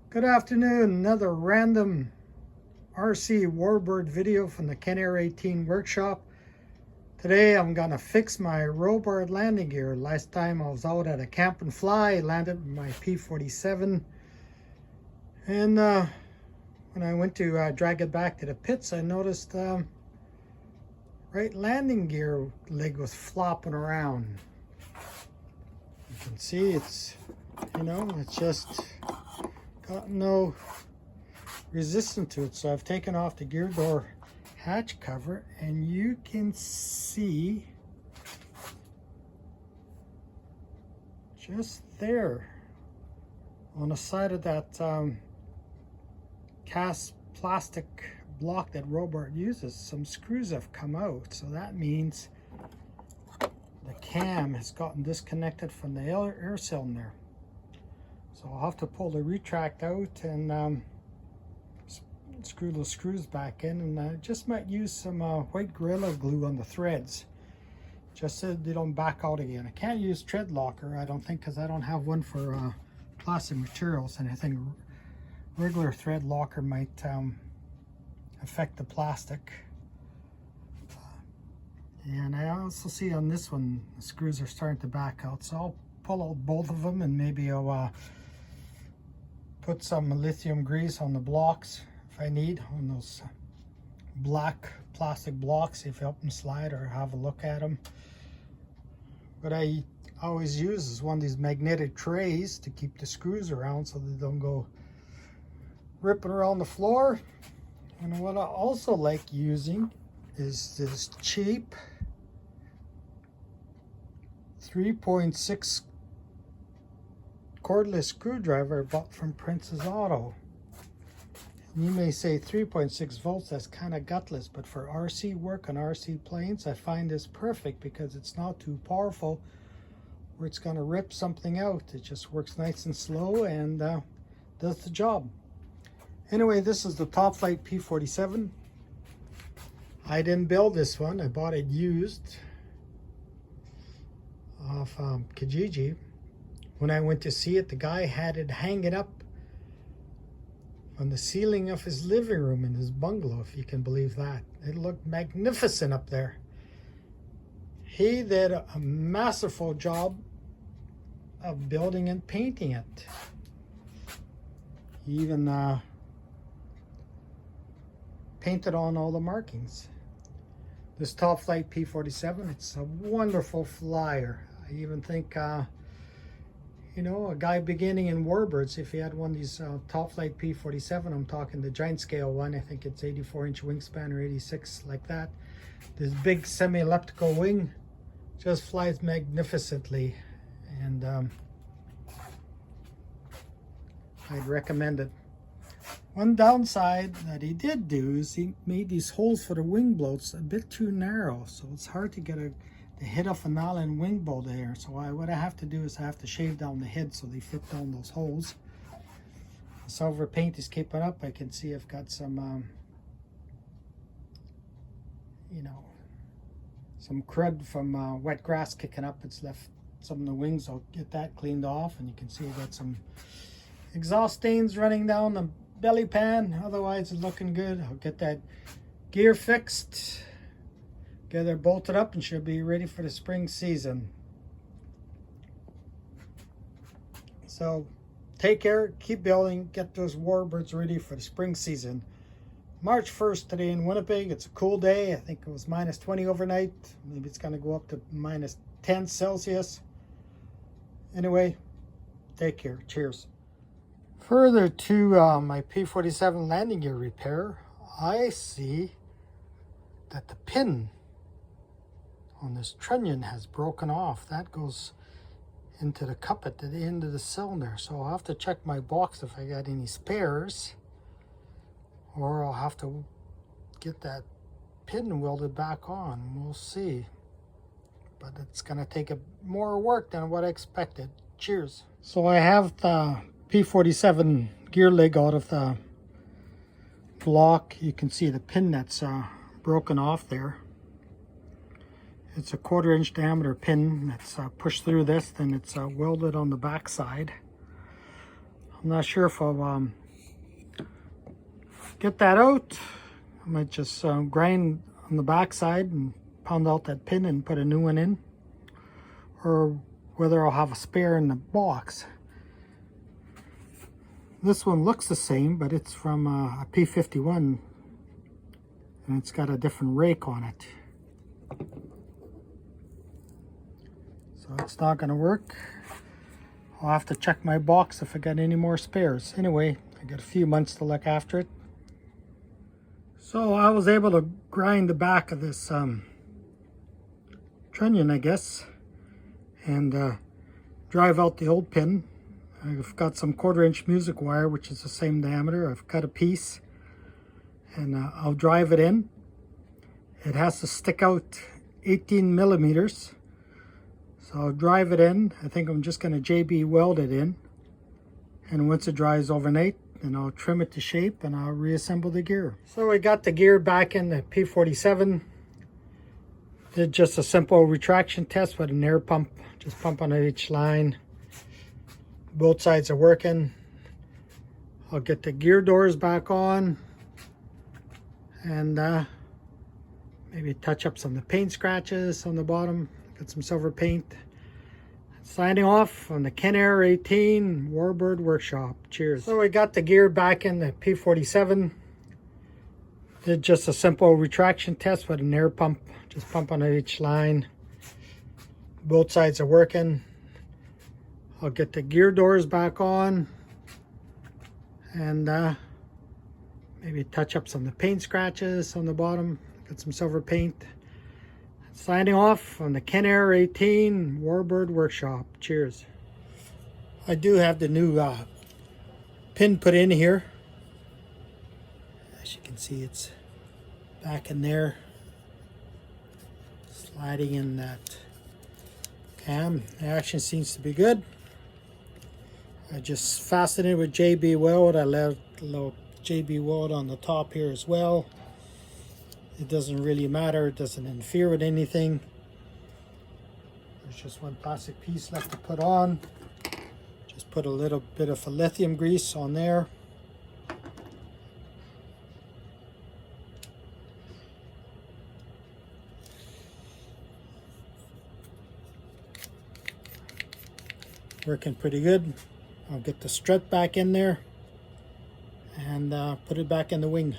Good afternoon. Another random RC Warbird video from the Ken Air 18 workshop. Today I'm gonna fix my Robart landing gear. Last time I was out at a camp and fly, landed with my P-47, and when I went to drag it back to the pits, I noticed right landing gear leg was flopping around. You can see it's just got no resistance to it. So I've taken off the gear door hatch cover, and you can see just there on the side of that cast plastic block that Robart uses, some screws have come out. So that means the cam has gotten disconnected from the air cylinder. So I'll have to pull the retract out and screw those screws back in, and I just might use some white Gorilla Glue on the threads just so they don't back out again. I can't use tread locker, I don't think, because I don't have one for plastic materials, and I think regular thread locker might affect the plastic. And I also see on this one the screws are starting to back out, so I'll pull out both of them, and maybe I'll put some lithium grease on the blocks if I need, on those black plastic blocks, if you help them slide or have a look at them. What I always use is one of these magnetic trays to keep the screws around so they don't go ripping around the floor. And what I also like using is this cheap 3.6 cordless screwdriver I bought from Princess Auto. And you may say 3.6 volts, that's kind of gutless, but for RC work on RC planes, I find this perfect because it's not too powerful where it's going to rip something out. It just works nice and slow and does the job. Anyway, this is the Top Flite P-47. I didn't build this one, I bought it used off Kijiji. When I went to see it, the guy had it hanging up on the ceiling of his living room in his bungalow, if you can believe that. It looked magnificent up there. He did a masterful job of building and painting it. He even painted on all the markings. This Top Flite P-47, it's a wonderful flyer. I even think a guy beginning in warbirds, if he had one of these Top Flite P-47, I'm talking the giant scale one, I think it's 84-inch wingspan or 86, like that. This big semi-elliptical wing just flies magnificently, and I'd recommend it. One downside that he did do is he made these holes for the wing blades a bit too narrow, so it's hard to get the head of an Allen wing bolt there. So what I have to do is I have to shave down the head so they fit down those holes. The silver paint is keeping up. I can see I've got some some crud from wet grass kicking up. It's left some of the wings. I'll get that cleaned off, and you can see I got some exhaust stains running down the belly pan. Otherwise it's looking good. I'll get that gear fixed, get her bolted up, and she'll be ready for the spring season. So take care, keep building, get those warbirds ready for the spring season. March 1st today in Winnipeg. It's a cool day. I think it was -20 overnight. Maybe it's going to go up to -10 Celsius. Anyway, take care. Cheers. Further to my P-47 landing gear repair, I see that the pin on this trunnion has broken off. That goes into the cup at the end of the cylinder. So I'll have to check my box if I got any spares, or I'll have to get that pin welded back on. We'll see. But it's going to take more work than what I expected. Cheers. So I have the P-47 gear leg out of the block. You can see the pin that's broken off there. It's a 1/4 inch diameter pin that's pushed through this, then it's welded on the back side. I'm not sure if I'll get that out. I might just grind on the back side and pound out that pin and put a new one in, or whether I'll have a spare in the box. This one looks the same, but it's from a P-51 and it's got a different rake on it, so it's not going to work. I'll have to check my box if I got any more spares. Anyway, I got a few months to look after it. So I was able to grind the back of this trunnion, I guess, and drive out the old pin. I've got some 1/4-inch music wire, which is the same diameter. I've cut a piece, and I'll drive it in. It has to stick out 18 millimeters. So I'll drive it in. I think I'm just going to JB weld it in. And once it dries overnight, then I'll trim it to shape and I'll reassemble the gear. So we got the gear back in the P-47. Did just a simple retraction test with an air pump. Just pumping at each line. Both sides are working. I'll get the gear doors back on. And maybe touch up some of the paint scratches on the bottom. Got some silver paint. Signing off on the Ken Air 18 Warbird Workshop. Cheers. So we got the gear back in the P-47. Did just a simple retraction test with an air pump. Just pumping at each line. Both sides are working. I'll get the gear doors back on. And maybe touch up some of the paint scratches on the bottom. Got some silver paint. Signing off on the Ken Air 18 Warbird Workshop. Cheers. I do have the new pin put in here. As you can see, it's back in there, sliding in that cam. The action seems to be good. I just fastened it with JB weld. I left a little JB weld on the top here as well. It doesn't really matter, it doesn't interfere with anything. There's just one plastic piece left to put on. Just put a little bit of a lithium grease on there. Working pretty good. I'll get the strut back in there and put it back in the wing.